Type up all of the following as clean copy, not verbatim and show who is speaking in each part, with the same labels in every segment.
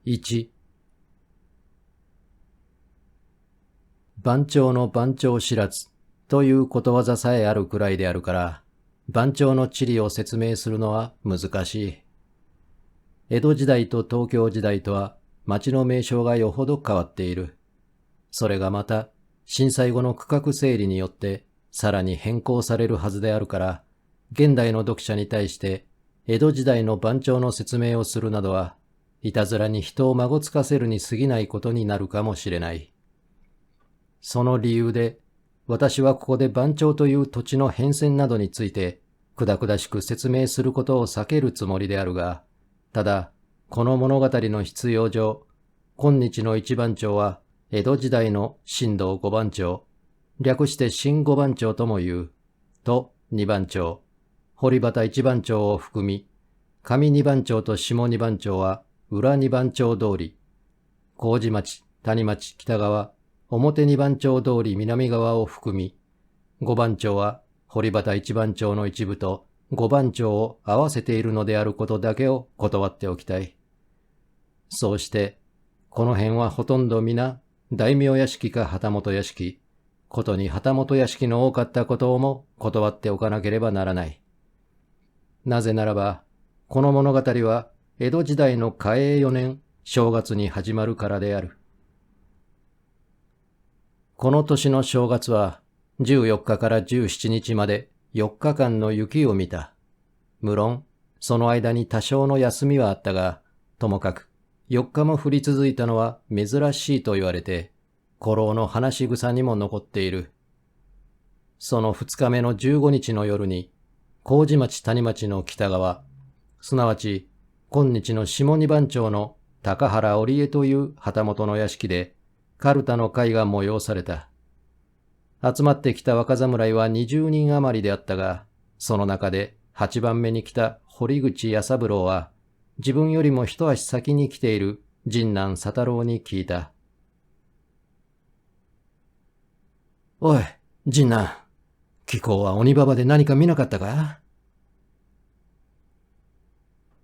Speaker 1: 1、番長の番長知らずということわざさえあるくらいであるから、番長の地理を説明するのは難しい。江戸時代と東京時代とは町の名称がよほど変わっている。それがまた震災後の区画整理によってさらに変更されるはずであるから、現代の読者に対して江戸時代の番長の説明をするなどは、いたずらに人をまごつかせるに過ぎないことになるかもしれない。その理由で、私はここで番長という土地の変遷などについて、くだくだしく説明することを避けるつもりであるが、ただ、この物語の必要上、今日の一番長は、江戸時代の新道五番長、略して新五番長とも言う、と二番長、堀端一番長を含み、上二番長と下二番長は裏二番長通り、麹町、谷町、北側、表二番町通り南側を含み、五番町は堀端一番町の一部と五番町を合わせているのであることだけを断っておきたい。そうして、この辺はほとんど皆、大名屋敷か旗本屋敷、ことに旗本屋敷の多かったことをも断っておかなければならない。なぜならば、この物語は江戸時代の嘉永4年正月に始まるからである。この年の正月は14日から17日まで4日間の雪を見た。無論、その間に多少の休みはあったが、ともかく4日も降り続いたのは珍しいと言われて、古老の話し草にも残っている。その2日目の15日の夜に、麹町谷町の北側、すなわち今日の下二番町の高原織江という旗本の屋敷で、カルタの会が催された。集まってきた若侍は20人余りであったが、その中で8番目に来た堀口弥三郎は、自分よりも一足先に来ている次男佐太郎に聞いた。おい、次男、貴公は鬼ババで何か見なかったか？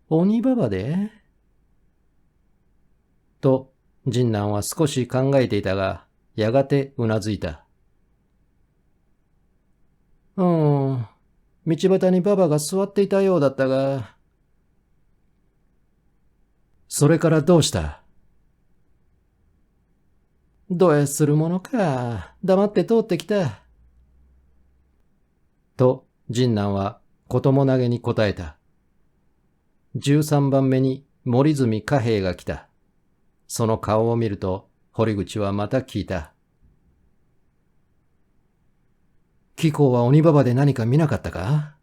Speaker 1: 鬼ババで？と、次男は少し考えていたが、やがてうなずいた。道端にババが座っていたようだったが。それからどうした？どうやするものか、黙って通ってきた。と、次男はこともなげに答えた。13番目に森住貨兵が来た。その顔を見ると、堀口はまた聞いた。貴公は鬼ババで何か見なかったか？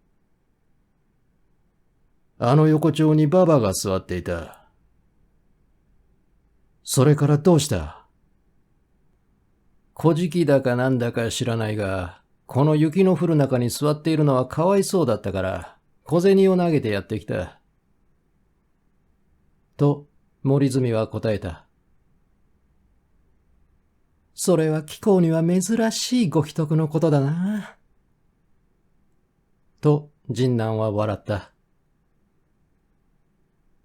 Speaker 1: あの横丁にババが座っていた。それからどうした？小じだかなんだか知らないが、この雪の降る中に座っているのはかわいそうだったから、小銭を投げてやってきた。と、森住は答えた。それは貴公には珍しいご秘匿のことだな。と、次男は笑った。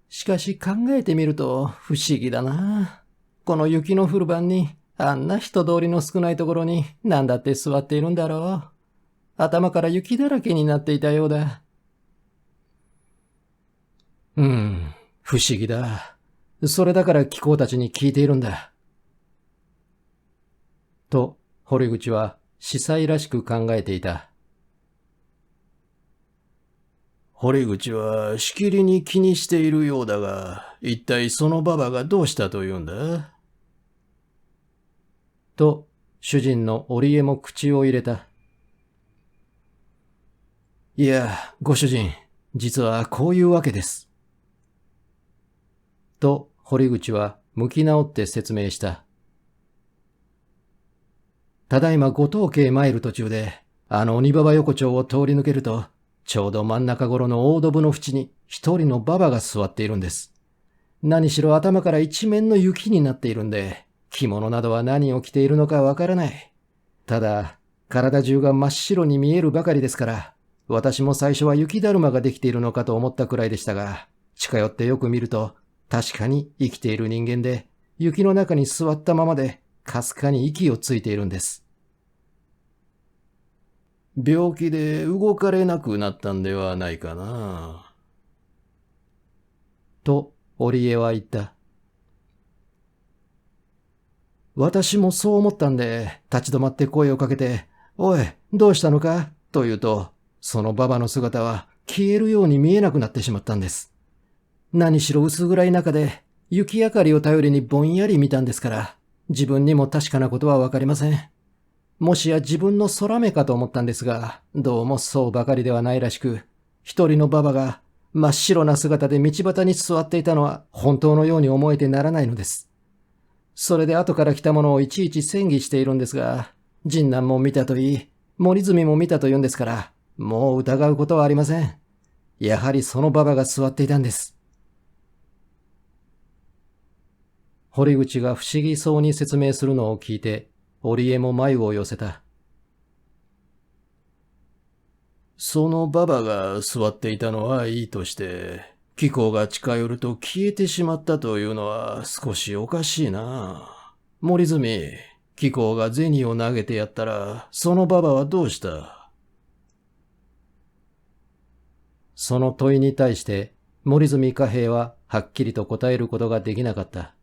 Speaker 1: しかし考えてみると不思議だな。この雪の降る晩に、あんな人通りの少ないところに何だって座っているんだろう。頭から雪だらけになっていたようだ。不思議だ。それだから貴公たちに聞いているんだ。と、堀口は司祭らしく考えていた。堀口はしきりに気にしているようだが、一体そのババがどうしたというんだ？と、主人の織江も口を入れた。いや、ご主人、実はこういうわけです。と、堀口は向き直って説明した。ただいま五島家へ参る途中で、あの鬼ババ横丁を通り抜けると、ちょうど真ん中頃の大ドブの縁に一人のババが座っているんです。何しろ頭から一面の雪になっているんで、着物などは何を着ているのかわからない。ただ、体中が真っ白に見えるばかりですから、私も最初は雪だるまができているのかと思ったくらいでしたが、近寄ってよく見ると、確かに生きている人間で、雪の中に座ったままで、かすかに息をついているんです。病気で動かれなくなったんではないかな。と、織江は言った。私もそう思ったんで、立ち止まって声をかけて、おい、どうしたのかと言うと、そのババの姿は消えるように見えなくなってしまったんです。何しろ薄暗い中で、雪明かりを頼りにぼんやり見たんですから、自分にも確かなことはわかりません。もしや自分の空目かと思ったんですが、どうもそうばかりではないらしく、一人のババが真っ白な姿で道端に座っていたのは本当のように思えてならないのです。それで後から来たものをいちいち詮議しているんですが、神南も見たと言い、森住も見たと言うんですから、もう疑うことはありません。やはりそのババが座っていたんです。堀口が不思議そうに説明するのを聞いて、織江も眉を寄せた。そのババが座っていたのはいいとして、貴公が近寄ると消えてしまったというのは少しおかしいな。森住、貴公が銭を投げてやったら、そのババはどうした？その問いに対して、森住貨幣ははっきりと答えることができなかった。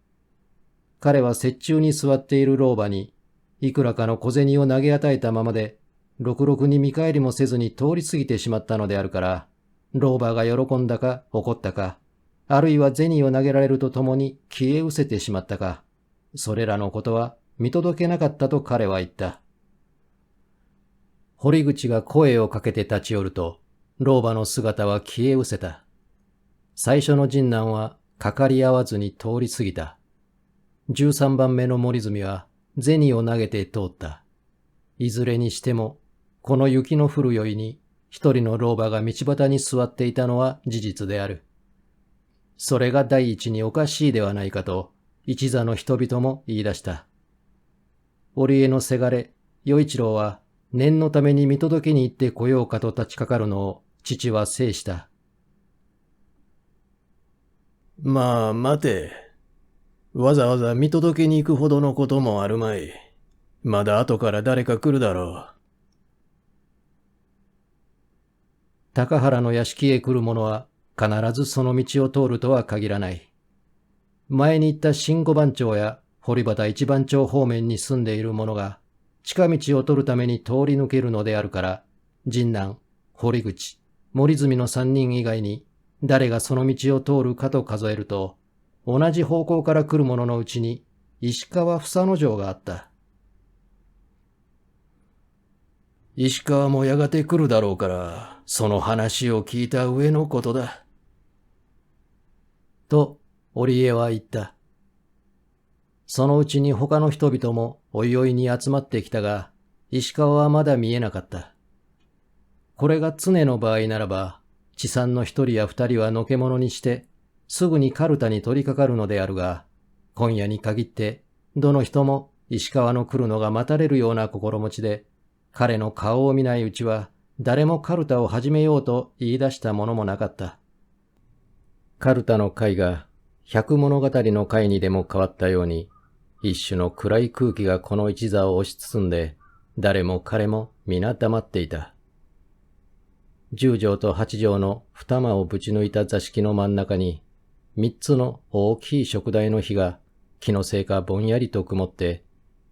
Speaker 1: 彼は雪中に座っている老婆に、いくらかの小銭を投げ与えたままで、ろくろくに見返りもせずに通り過ぎてしまったのであるから、老婆が喜んだか怒ったか、あるいは銭を投げられるとともに消え失せてしまったか、それらのことは見届けなかったと彼は言った。堀口が声をかけて立ち寄ると、老婆の姿は消え失せた。最初の神南はかかり合わずに通り過ぎた。13番目の森住は銭を投げて通った。いずれにしても、この雪の降る宵に一人の老婆が道端に座っていたのは事実である。それが第一におかしいではないかと、一座の人々も言い出した。織江のせがれ、与一郎は念のために見届けに行ってこようかと立ちかかるのを父は制した。まあ待て。わざわざ見届けに行くほどのこともあるまい。まだ後から誰か来るだろう。高原の屋敷へ来る者は必ずその道を通るとは限らない。前に言った新五番町や堀端一番町方面に住んでいる者が近道を取るために通り抜けるのであるから、神南、堀口、森住の三人以外に誰がその道を通るかと数えると、同じ方向から来る者のうちに石川房之丞があった。石川もやがて来るだろうから、その話を聞いた上のことだ。と、織江は言った。そのうちに他の人々もおいおいに集まってきたが、石川はまだ見えなかった。これが常の場合ならば、地産の一人や二人はのけ者にして、すぐにカルタに取り掛かるのであるが、今夜に限って、どの人も石川の来るのが待たれるような心持ちで、彼の顔を見ないうちは、誰もカルタを始めようと言い出したものもなかった。カルタの会が、百物語の会にでも変わったように、一種の暗い空気がこの一座を押し包んで、誰も彼も皆黙っていた。10畳と8畳の二間をぶち抜いた座敷の真ん中に、3つの大きい燭台の火が気のせいかぼんやりと曇って、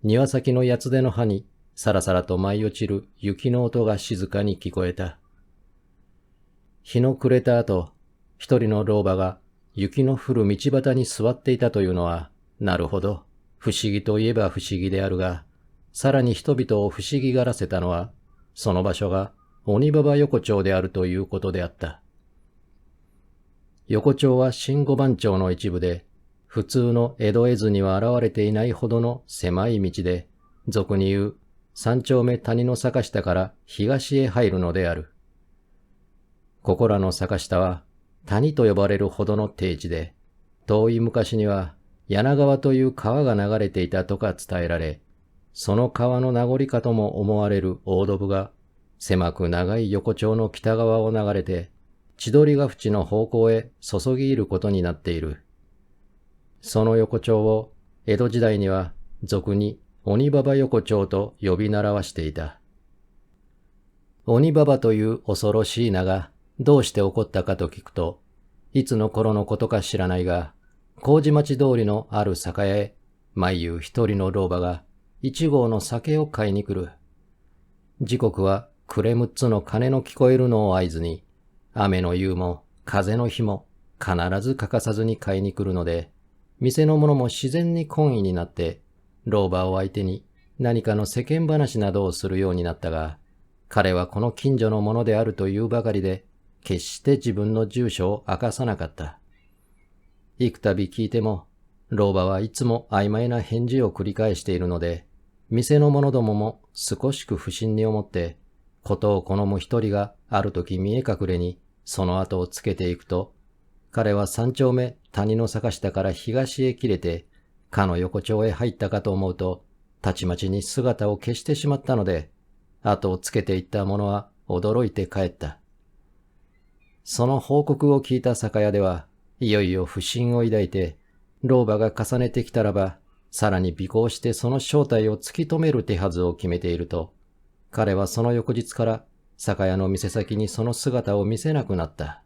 Speaker 1: 庭先の八つ手の葉にさらさらと舞い落ちる雪の音が静かに聞こえた。日の暮れた後、一人の老婆が雪の降る道端に座っていたというのは、なるほど、不思議といえば不思議であるが、さらに人々を不思議がらせたのは、その場所が鬼ババ横丁であるということであった。横丁は新五番町の一部で、普通の江戸絵図には現れていないほどの狭い道で、俗に言う三丁目谷の坂下から東へ入るのである。ここらの坂下は谷と呼ばれるほどの低地で、遠い昔には柳川という川が流れていたとか伝えられ、その川の名残かとも思われる大ドブが、狭く長い横丁の北側を流れて、千鳥ヶ淵の方向へ注ぎ入ることになっている。その横丁を江戸時代には俗に鬼ババ横丁と呼び習わしていた。鬼ババという恐ろしい名がどうして起こったかと聞くと、いつの頃のことか知らないが、麹町通りのある酒屋へ、毎夕一人の老婆が一合の酒を買いに来る。時刻は暮れ6つの鐘の聞こえるのを合図に、雨の夕も風の日も必ず欠かさずに買いに来るので、店の者も自然に懇意になって、老婆を相手に何かの世間話などをするようになったが、彼はこの近所のものであるというばかりで、決して自分の住所を明かさなかった。幾度聞いても、老婆はいつも曖昧な返事を繰り返しているので、店の者どもも少しく不審に思って、ことを好む一人がある時見え隠れにその後をつけていくと、彼は三丁目谷の坂下から東へ切れて、かの横丁へ入ったかと思うと、たちまちに姿を消してしまったので、後をつけていった者は驚いて帰った。その報告を聞いた酒屋では、いよいよ不審を抱いて、老婆が重ねてきたらば、さらに尾行してその正体を突き止める手はずを決めていると、彼はその翌日から酒屋の店先にその姿を見せなくなった。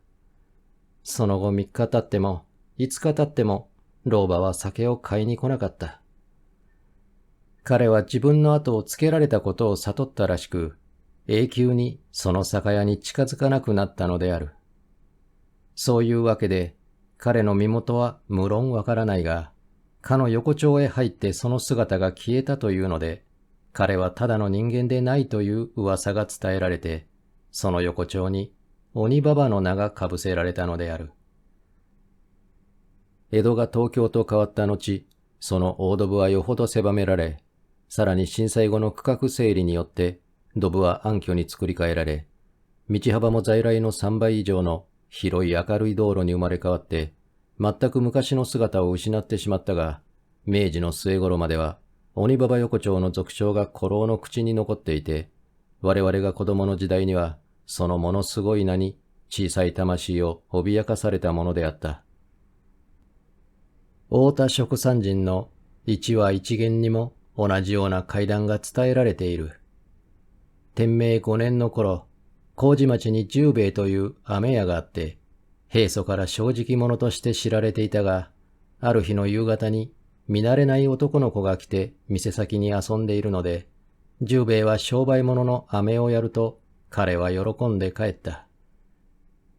Speaker 1: その後3日経っても5日経っても老婆は酒を買いに来なかった。彼は自分の後をつけられたことを悟ったらしく、永久にその酒屋に近づかなくなったのである。そういうわけで、彼の身元は無論わからないが、かの横丁へ入ってその姿が消えたというので、彼はただの人間でないという噂が伝えられて、その横丁に鬼ババの名がかぶせられたのである。江戸が東京と変わった後、その大ドブはよほど狭められ、さらに震災後の区画整理によって、ドブは暗渠に作り変えられ、道幅も在来の3倍以上の広い明るい道路に生まれ変わって、全く昔の姿を失ってしまったが、明治の末頃までは、鬼ババ横丁の俗称が古老の口に残っていて、我々が子供の時代には、そのものすごい名に小さい魂を脅かされたものであった。太田蜀山人の一話一元にも同じような怪談が伝えられている。天明5年の頃、麹町に十兵衛という飴屋があって、平素から正直者として知られていたが、ある日の夕方に見慣れない男の子が来て店先に遊んでいるので、十兵衛は商売物の飴をやると彼は喜んで帰った。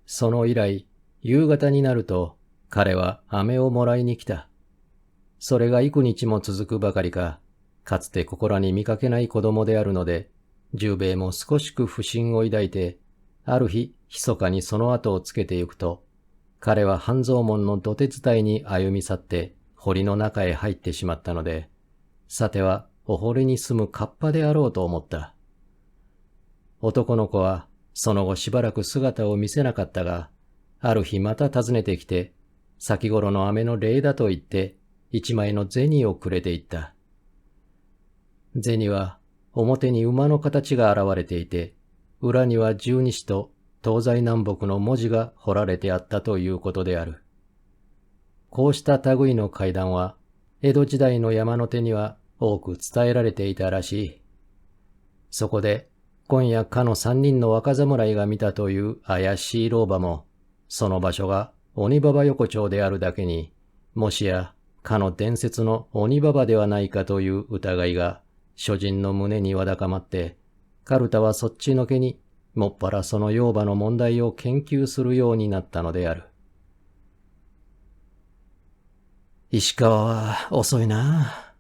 Speaker 1: その以来、夕方になると彼は飴をもらいに来た。それが幾日も続くばかりか、かつてここらに見かけない子供であるので、十兵衛も少しく不審を抱いて、ある日、密かにその後をつけてゆくと、彼は半蔵門の土手伝いに歩み去って、堀の中へ入ってしまったので、さてはお堀に住むカッパであろうと思った。男の子は、その後しばらく姿を見せなかったが、ある日また訪ねてきて、先頃の飴の礼だと言って、一枚の銭をくれていった。銭は、表に馬の形が現れていて、裏には十二支と東西南北の文字が彫られてあったということである。こうした類の怪談は、江戸時代の山手には多く伝えられていたらしい。そこで、今夜かの3人の若侍が見たという怪しい老婆も、その場所が鬼ババ横丁であるだけに、もしやかの伝説の鬼ババではないかという疑いが、諸人の胸にわだかまって、カルタはそっちのけに、もっぱらその妖婆の問題を研究するようになったのである。石川は遅いな。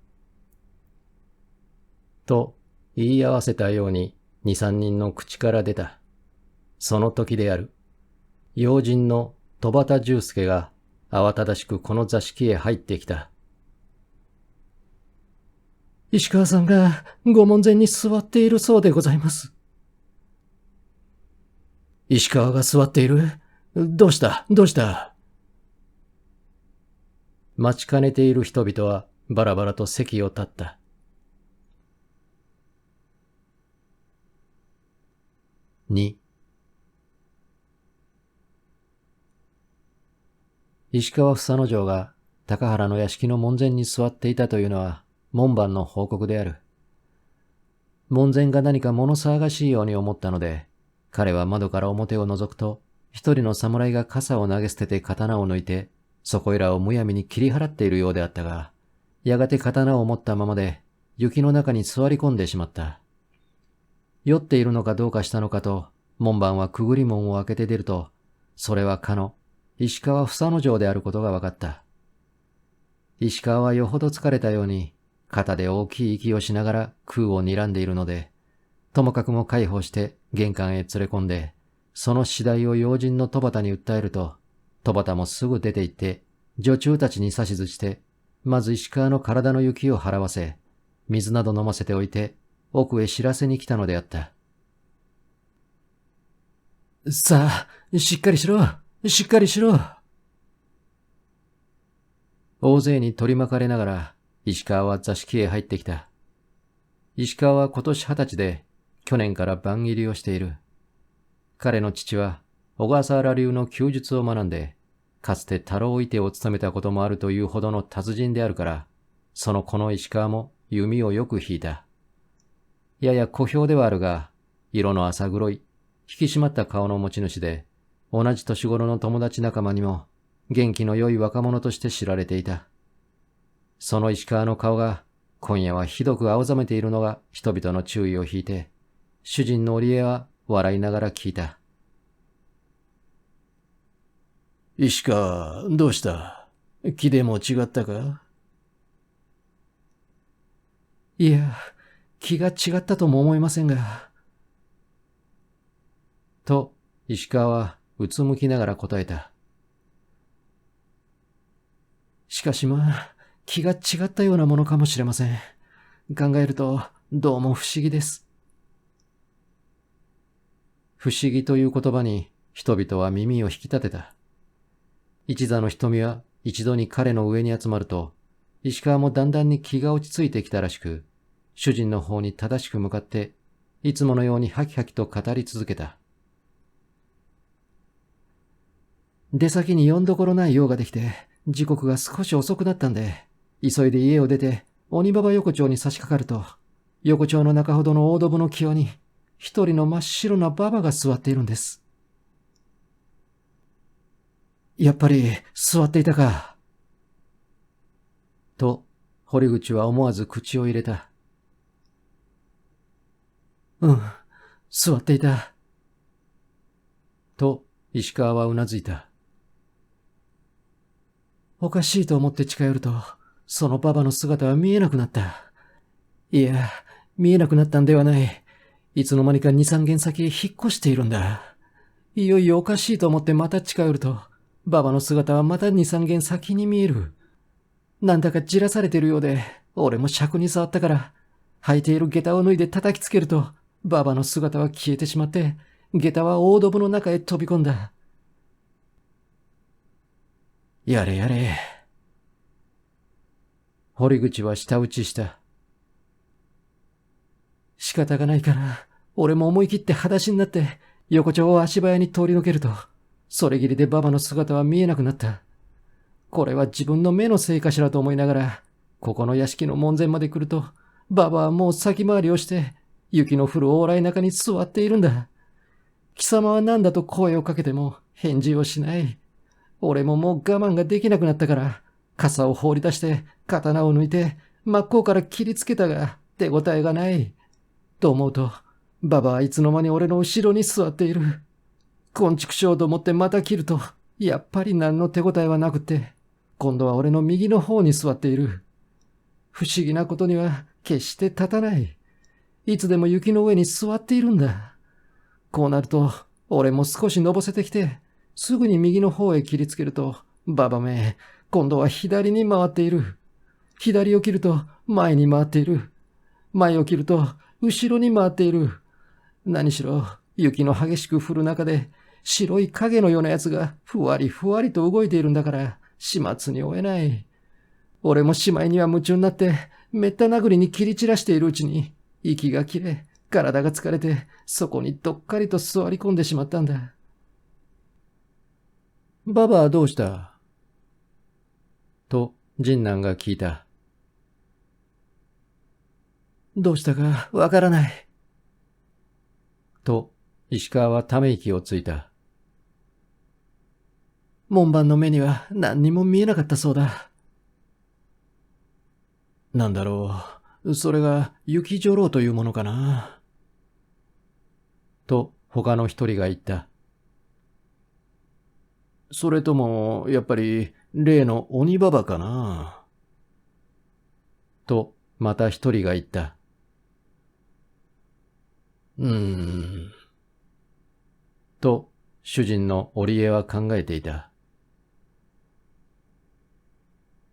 Speaker 1: と言い合わせたように二三人の口から出た。その時である。要人の戸端重介が慌ただしくこの座敷へ入ってきた。石川さんがご門前に座っているそうでございます。石川が座っている？どうしたどうした？待ちかねている人々はバラバラと席を立った。2石川房之丞が高原の屋敷の門前に座っていたというのは門番の報告である。門前が何か物騒がしいように思ったので、彼は窓から表を覗くと、一人の侍が傘を投げ捨てて刀を抜いて、そこいらをむやみに切り払っているようであったが、やがて刀を持ったままで、雪の中に座り込んでしまった。酔っているのかどうかしたのかと、門番はくぐり門を開けて出ると、それはかの、石川房之丞であることが分かった。石川はよほど疲れたように、肩で大きい息をしながら空を睨んでいるので、ともかくも介抱して玄関へ連れ込んで、その次第を用心の戸端に訴えると、戸端もすぐ出て行って、女中たちに指図して、まず石川の体の雪を払わせ、水など飲ませておいて、奥へ知らせに来たのであった。さあ、しっかりしろ、しっかりしろ。大勢に取り巻かれながら、石川は座敷へ入ってきた。石川は今年20歳で、去年から番切りをしている。彼の父は、小笠原流の弓術を学んで、かつて太郎射手を務めたこともあるというほどの達人であるから、その子の石川も弓をよく引いた。やや小兵ではあるが、色の浅黒い、引き締まった顔の持ち主で、同じ年頃の友達仲間にも、元気の良い若者として知られていた。その石川の顔が、今夜はひどく青ざめているのが人々の注意を引いて、主人の織江は笑いながら聞いた。石川、どうした？気でも違ったか？いや、気が違ったとも思いませんが。と、石川はうつむきながら答えた。しかしまあ、気が違ったようなものかもしれません。考えると、どうも不思議です。不思議という言葉に人々は耳を引き立てた。一座の瞳は一度に彼の上に集まると、石川もだんだんに気が落ち着いてきたらしく、主人の方に正しく向かって、いつものようにハキハキと語り続けた。出先に呼んどころない用ができて、時刻が少し遅くなったんで、急いで家を出て、鬼馬場横丁に差し掛かると、横丁の中ほどの大戸部の際に、一人の真っ白な馬場が座っているんです。やっぱり座っていたか。と、堀口は思わず口を入れた。うん、座っていた。と、石川はうなずいた。おかしいと思って近寄ると、その馬場の姿は見えなくなった。いや、見えなくなったんではない。いつの間にか2、3軒先へ引っ越しているんだ。いよいよおかしいと思ってまた近寄ると、馬場の姿はまた2、3軒先に見える。なんだかじらされているようで、俺も尺に触ったから、履いている下駄を脱いで叩きつけると、馬場の姿は消えてしまって、下駄は大戸部の中へ飛び込んだ。やれやれ。堀口は舌打ちした。仕方がないから、俺も思い切って裸足になって、横丁を足早に通り抜けると、それぎりで馬場の姿は見えなくなった。これは自分の目のせいかしらと思いながら、ここの屋敷の門前まで来ると、馬場はもう先回りをして、雪の降る往来中に座っているんだ。貴様は何だと声をかけても返事をしない。俺ももう我慢ができなくなったから、傘を放り出して刀を抜いて真っ向から切りつけたが手応えがない。と思うと、馬場はいつの間に俺の後ろに座っている。こんちくしょうと思ってまた切ると、やっぱり何の手応えはなくって、今度は俺の右の方に座っている。不思議なことには決して立たない。いつでも雪の上に座っているんだ。こうなると、俺も少しのぼせてきて、すぐに右の方へ切りつけると、馬場め、今度は左に回っている。左を切ると前に回っている。前を切ると後ろに回っている。何しろ、雪の激しく降る中で、白い影のようなやつがふわりふわりと動いているんだから、始末に負えない。俺もしまいには夢中になって、めった殴りに切り散らしているうちに、息が切れ、体が疲れて、そこにどっかりと座り込んでしまったんだ。ババはどうした？と、次男が聞いた。
Speaker 2: どうしたかわからない。
Speaker 1: と、石川はため息をついた。
Speaker 2: 門番の目には何にも見えなかったそうだ。なんだろう。それが雪女郎というものかな。
Speaker 1: と、他の一人が言った。
Speaker 2: それとも、やっぱり、例の鬼ババかな。
Speaker 1: と、また一人が言った。と、主人の織江は考えていた。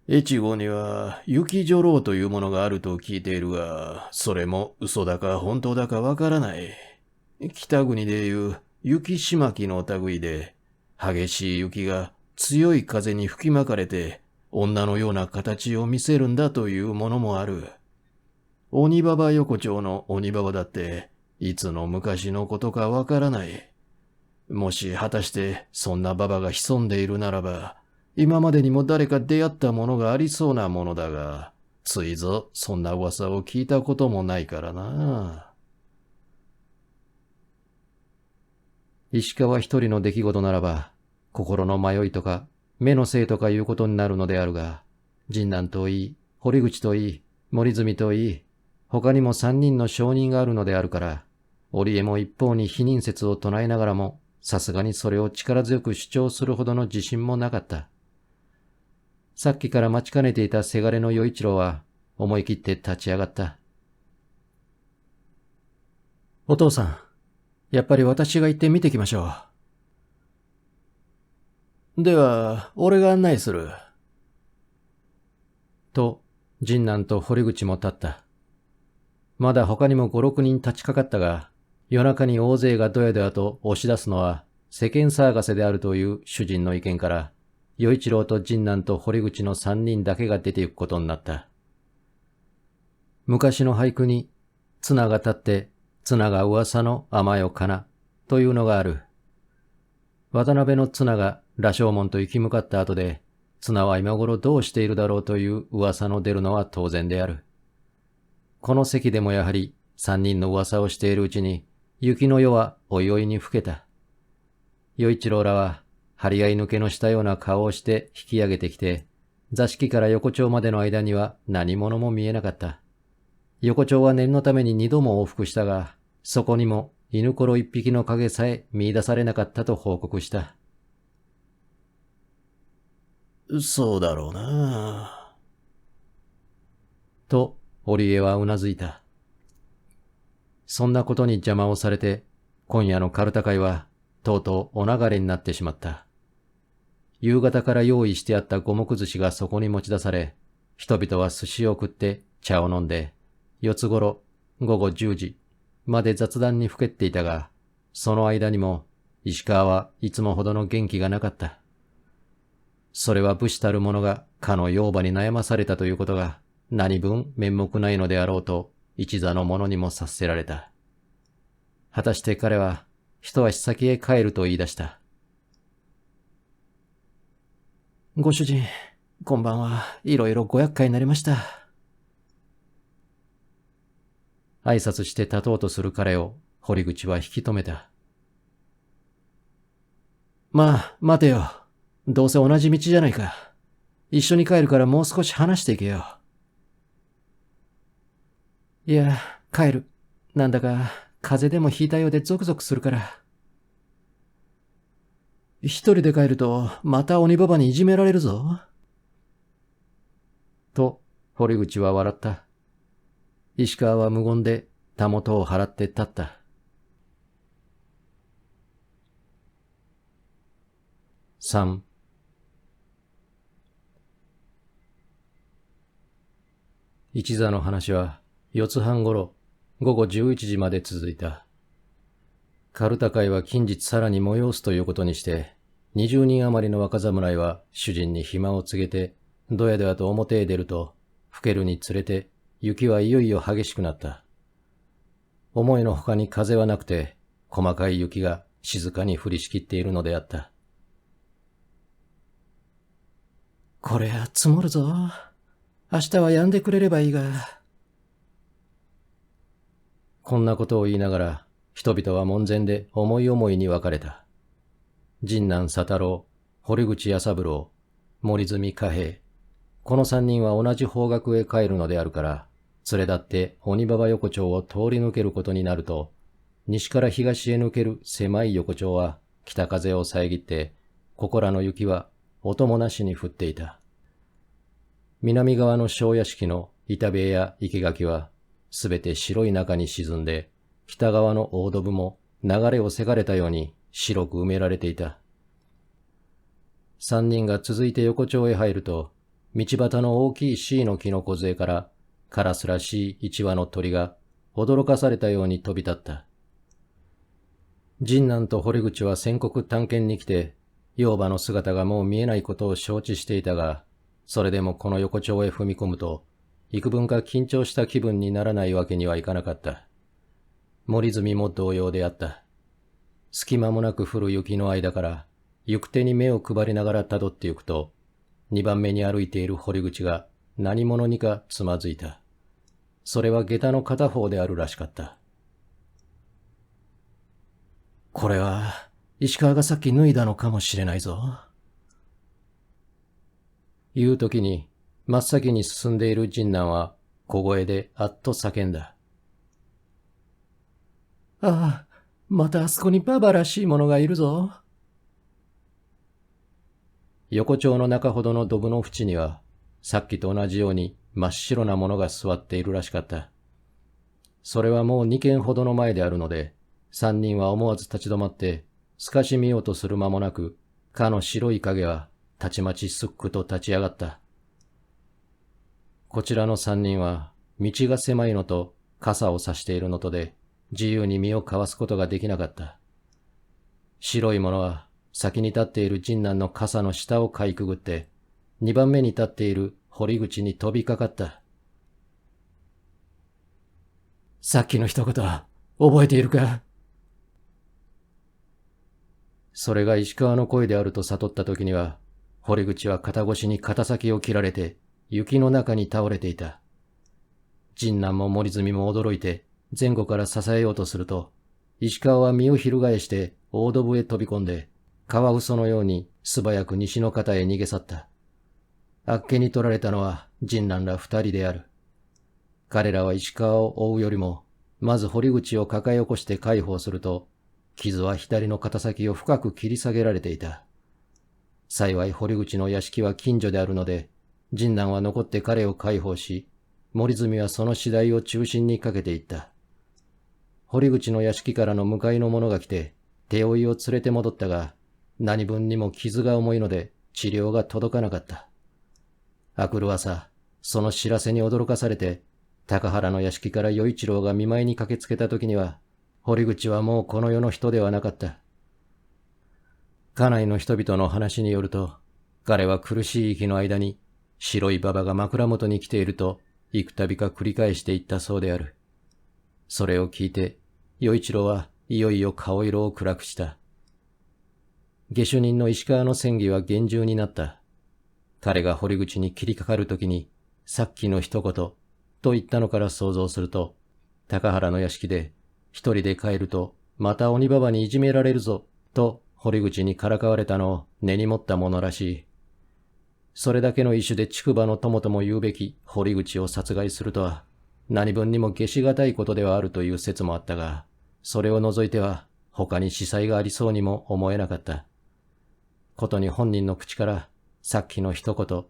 Speaker 2: 越後には雪女郎というものがあると聞いているが、それも嘘だか本当だかわからない。北国でいう雪しまきの類で、激しい雪が強い風に吹きまかれて、女のような形を見せるんだというものもある。鬼ババ横丁の鬼ババだって、いつの昔のことかわからない。もし果たしてそんなババが潜んでいるならば、今までにも誰か出会ったものがありそうなものだが、ついぞそんな噂を聞いたこともないからな。
Speaker 1: 石川一人の出来事ならば、心の迷いとか、目のせいとかいうことになるのであるが、神男といい、堀口といい、森住といい、他にも三人の証人があるのであるから、織江も一方に否認説を唱えながらも、さすがにそれを力強く主張するほどの自信もなかった。さっきから待ちかねていたせがれの与一郎は、思い切って立ち上がった。
Speaker 2: お父さん、やっぱり私が行って見てきましょう。では、俺が案内する。
Speaker 1: と、神男と堀口も立った。まだ他にも5、6人立ちかかったが、夜中に大勢がどやどやと押し出すのは世間騒がせであるという主人の意見から、与一郎と神男と堀口の3人だけが出て行くことになった。昔の俳句に、綱が立って、綱が噂の甘よかな、というのがある。渡辺の綱が羅生門と行き向かった後で、綱は今頃どうしているだろうという噂の出るのは当然である。この席でもやはり3人の噂をしているうちに、雪の夜はおいおいに更けた。与一郎らは、張り合い抜けのしたような顔をして引き上げてきて、座敷から横丁までの間には何者も見えなかった。横丁は念のために2度も往復したが、そこにも犬ころ1匹の影さえ見出されなかったと報告した。
Speaker 2: そうだろうな。
Speaker 1: と、織江はうなずいた。そんなことに邪魔をされて、今夜のカルタ会は、とうとうお流れになってしまった。夕方から用意してあった五目寿司がそこに持ち出され、人々は寿司を食って茶を飲んで、4つ頃、午後10時まで雑談にふけっていたが、その間にも石川はいつもほどの元気がなかった。それは武士たる者がかの養母に悩まされたということが何分面目ないのであろうと一座の者にも察せられた。果たして彼は一足先へ帰ると言い出した。
Speaker 2: ご主人、こんばんはいろいろご厄介になりました。
Speaker 1: 挨拶して立とうとする彼を堀口は引き止めた。
Speaker 2: まあ、待てよ。どうせ同じ道じゃないか。一緒に帰るからもう少し話していけよ。いや、帰る。なんだか、風邪でもひいたようでゾクゾクするから。一人で帰ると、また鬼ババにいじめられるぞ。
Speaker 1: と、堀口は笑った。石川は無言で、たもとを払って立った。3一座の話は4つ半頃、午後11時まで続いた。カルタ会は近日さらに催すということにして、20人余りの若侍は主人に暇を告げて、どやどやと表へ出ると、更けるにつれて雪はいよいよ激しくなった。思いのほかに風はなくて、細かい雪が静かに降りしきっているのであった。これは積もるぞ。明日は止んでくれればいいが。こんなことを言いながら、人々は門前で思い思いに分かれた。神南佐太郎、堀口弥三郎、森住貨幣。この三人は同じ方角へ帰るのであるから、連れ立って鬼馬場横丁を通り抜けることになると、西から東へ抜ける狭い横丁は北風を遮って、ここらの雪は音もなしに降っていた。南側の小屋敷の板塀や生垣は、すべて白い中に沈んで、北側の大戸部も流れをせがれたように白く埋められていた。三人が続いて横丁へ入ると、道端の大きい椎の木の梢から、カラスらしい一羽の鳥が驚かされたように飛び立った。神南と堀口は宣告探検に来て、養母の姿がもう見えないことを承知していたが、それでもこの横丁へ踏み込むと、幾分か緊張した気分にならないわけにはいかなかった。森住も同様であった。隙間もなく降る雪の間から、行く手に目を配りながら辿ってゆくと、二番目に歩いている堀口が何者にかつまずいた。それは下駄の片方であるらしかった。これは、石川がさっき脱いだのかもしれないぞ。言うときに、真っ先に進んでいる神南は、小声であっと叫んだ。ああ、またあそこにババらしいものがいるぞ。横丁の中ほどのドブの縁には、さっきと同じように真っ白なものが座っているらしかった。それはもう2軒ほどの前であるので、三人は思わず立ち止まって、透かし見ようとする間もなく、かの白い影はたちまちすっくと立ち上がった。こちらの三人は、道が狭いのと傘を差しているのとで、自由に身をかわすことができなかった。白いものは、先に立っている神南の傘の下をかいくぐって、二番目に立っている堀口に飛びかかった。さっきの一言、覚えているか？それが石川の声であると悟った時には、堀口は肩越しに肩先を切られて、雪の中に倒れていた。神南も森住も驚いて、前後から支えようとすると、石川は身を翻して大戸部へ飛び込んで、カワウソのように素早く西の方へ逃げ去った。あっけに取られたのは神南ら二人である。彼らは石川を追うよりも、まず堀口を抱え起こして介抱すると、傷は左の肩先を深く切り下げられていた。幸い堀口の屋敷は近所であるので、神南は残って彼を介抱し、森住はその次第を中心にかけていった。堀口の屋敷からの向かいの者が来て、手負いを連れて戻ったが、何分にも傷が重いので治療が届かなかった。明くる朝、その知らせに驚かされて、高原の屋敷から与一郎が見舞いに駆けつけた時には、堀口はもうこの世の人ではなかった。家内の人々の話によると、彼は苦しい息の間に、白い馬場が枕元に来ていると、幾度か繰り返して言ったそうである。それを聞いて、与一郎はいよいよ顔色を暗くした。下手人の石川の戦議は厳重になった。彼が堀口に切りかかるときに、さっきの一言、と言ったのから想像すると、高原の屋敷で、一人で帰ると、また鬼ババにいじめられるぞ、と堀口にからかわれたのを根に持ったものらしい。それだけの意志で竹馬の友とも言うべき堀口を殺害するとは、何分にも下しがたいことではあるという説もあったが、それを除いては他に司祭がありそうにも思えなかった。ことに本人の口からさっきの一言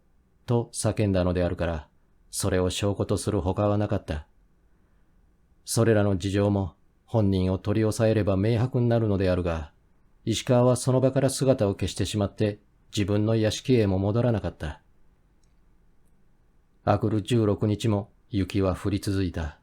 Speaker 1: と叫んだのであるから、それを証拠とする他はなかった。それらの事情も本人を取り押さえれば明白になるのであるが、石川はその場から姿を消してしまって自分の屋敷へも戻らなかった。あくる16日も雪は降り続いた。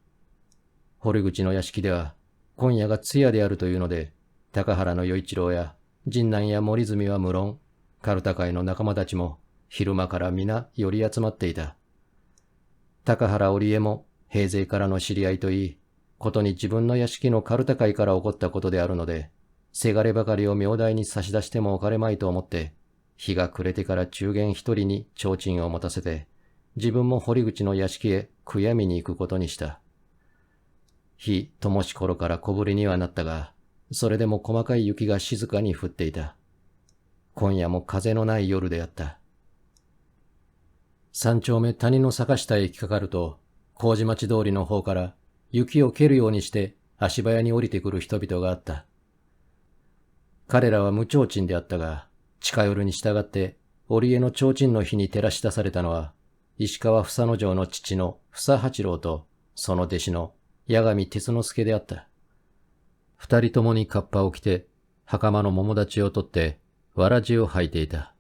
Speaker 1: 堀口の屋敷では今夜が通夜であるというので、高原の与一郎や神南や森住は無論、カルタ会の仲間たちも昼間から皆寄り集まっていた。高原織江も平勢からの知り合いといい、ことに自分の屋敷のカルタ会から起こったことであるので、せがればかりを名代に差し出してもおかれまいと思って、日が暮れてから中間一人に提灯を持たせて、自分も堀口の屋敷へ悔やみに行くことにした。日灯し頃から小降りにはなったが、それでも細かい雪が静かに降っていた。今夜も風のない夜であった。三丁目谷の坂下へ行きかかると、麹町通りの方から雪を蹴るようにして足早に降りてくる人々があった。彼らは無提灯であったが、近寄るに従って織江の提灯の火に照らし出されたのは、石川房之丞の父の房八郎とその弟子の八神鉄之助であった。二人ともにカッパを着て、袴の桃立ちを取って、わらじを履いていた。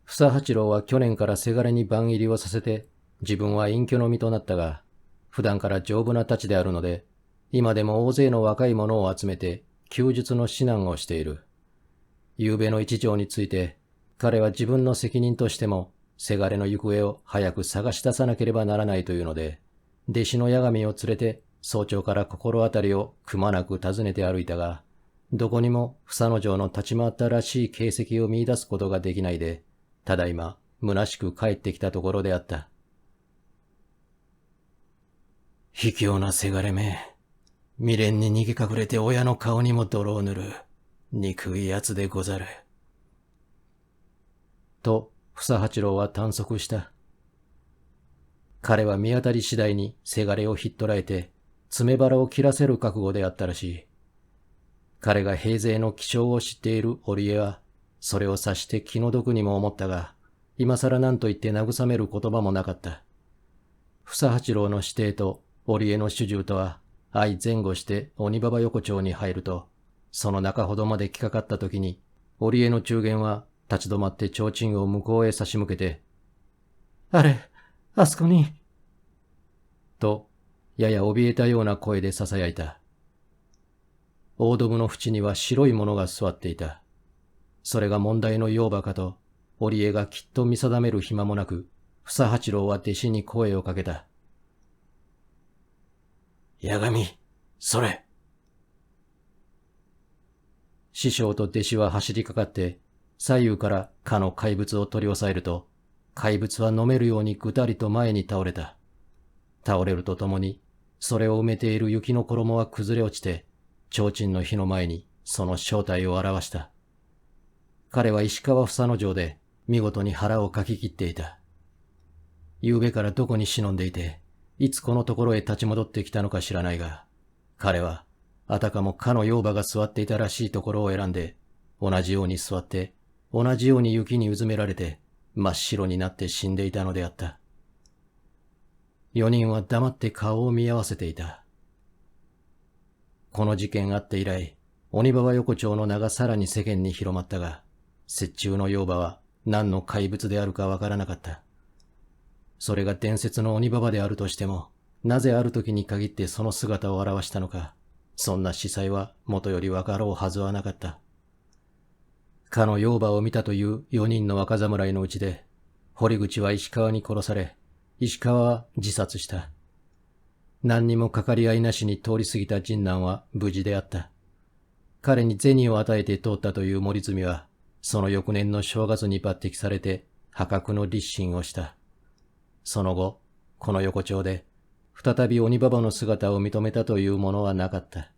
Speaker 1: 房八郎は去年からせがれに番入りをさせて、自分は隠居の身となったが、普段から丈夫な太刀であるので、今でも大勢の若い者を集めて、弓術の指南をしている。昨べの一条について、彼は自分の責任としても、せがれの行方を早く探し出さなければならないというので、弟子の八神を連れて、早朝から心当たりをくまなく訪ねて歩いたが、どこにも房之丞の立ち回ったらしい形跡を見出すことができないで、ただいま虚しく帰ってきたところであった。卑怯なせがれめ、未練に逃げ隠れて親の顔にも泥を塗る、憎いやつでござる。と、房八郎は短足した。彼は見当たり次第にせがれをひっ捕らえて、爪腹を切らせる覚悟であったらしい。彼が平勢の気性を知っている織江は、それを察して気の毒にも思ったが、今更何と言って慰める言葉もなかった。房八郎の指定と織江の主従とは、相前後して鬼馬場横丁に入ると、その中ほどまで来かかった時に、織江の中間は立ち止まって提灯を向こうへ差し向けて、あれ、あそこに、と、やや怯えたような声で囁いた。大ドブの縁には白いものが座っていた。それが問題の養母かと、織江がきっと見定める暇もなく、房八郎は弟子に声をかけた。八神、それ。師匠と弟子は走りかかって、左右からかの怪物を取り押さえると、怪物は飲めるようにぐたりと前に倒れた。倒れるとともに、それを埋めている雪の衣は崩れ落ちて、提灯の火の前にその正体を表した。彼は石川房之丞で見事に腹をかき切っていた。昨べからどこに忍んでいて、いつこのところへ立ち戻ってきたのか知らないが、彼はあたかもかの養母が座っていたらしいところを選んで、同じように座って、同じように雪にうずめられて、真っ白になって死んでいたのであった。4人は黙って顔を見合わせていた。この事件あって以来、鬼馬場横丁の名がさらに世間に広まったが、折衷の養母は何の怪物であるかわからなかった。それが伝説の鬼馬場であるとしても、なぜある時に限ってその姿を現したのか、そんな司祭は元よりわかろうはずはなかった。かの養母を見たという4人の若侍のうちで、堀口は石川に殺され、石川は自殺した。何にもかかり合いなしに通り過ぎた次男は無事であった。彼に銭を与えて通ったという森住は、その翌年の正月に抜擢されて破格の立身をした。その後、この横丁で、再び鬼馬場の姿を認めたというものはなかった。